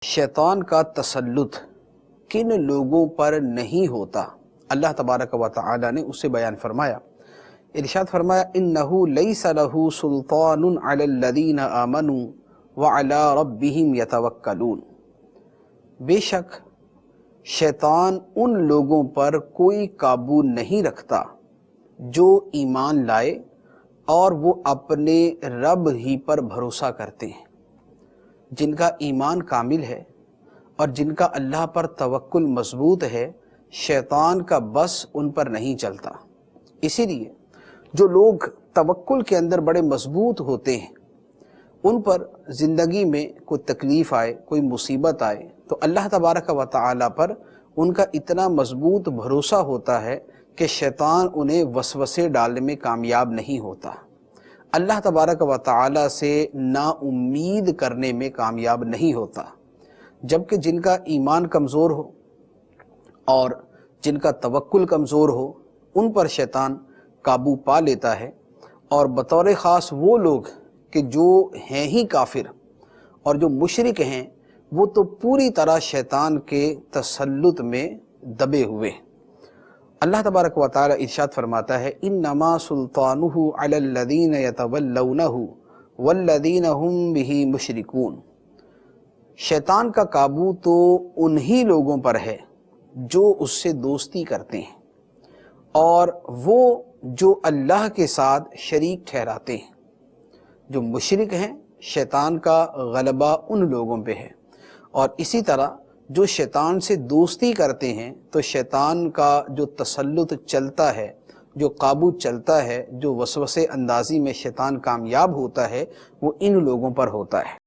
شیطان کا تسلط کن لوگوں پر نہیں ہوتا، اللہ تبارک و تعالی نے اسے بیان فرمایا۔ ارشاد فرمایا انہو لیس لہ سلطان علی الذین آمنوا وعلی ربہم یتوکلون، بے شک شیطان ان لوگوں پر کوئی قابو نہیں رکھتا جو ایمان لائے اور وہ اپنے رب ہی پر بھروسہ کرتے ہیں۔ جن کا ایمان کامل ہے اور جن کا اللہ پر توکل مضبوط ہے، شیطان کا بس ان پر نہیں چلتا۔ اسی لیے جو لوگ توکل کے اندر بڑے مضبوط ہوتے ہیں، ان پر زندگی میں کوئی تکلیف آئے، کوئی مصیبت آئے تو اللہ تبارک و تعالی پر ان کا اتنا مضبوط بھروسہ ہوتا ہے کہ شیطان انہیں وسوسے ڈالنے میں کامیاب نہیں ہوتا، اللہ تبارک و تعالی سے نا امید کرنے میں کامیاب نہیں ہوتا۔ جبکہ جن کا ایمان کمزور ہو اور جن کا توکل کمزور ہو، ان پر شیطان قابو پا لیتا ہے، اور بطور خاص وہ لوگ کہ جو ہیں ہی کافر اور جو مشرک ہیں، وہ تو پوری طرح شیطان کے تسلط میں دبے ہوئے ہیں۔ اللہ تبارک و تعالی ارشاد فرماتا ہے انما سلطانہ علی الذین یتولونہ والذین ہم بہ مشرکون، شیطان کا قابو تو انہی لوگوں پر ہے جو اس سے دوستی کرتے ہیں اور وہ جو اللہ کے ساتھ شریک ٹھہراتے ہیں۔ جو مشرک ہیں، شیطان کا غلبہ ان لوگوں پہ ہے، اور اسی طرح جو شیطان سے دوستی کرتے ہیں تو شیطان کا جو تسلط چلتا ہے، جو قابو چلتا ہے، جو وسوسے اندازی میں شیطان کامیاب ہوتا ہے، وہ ان لوگوں پر ہوتا ہے۔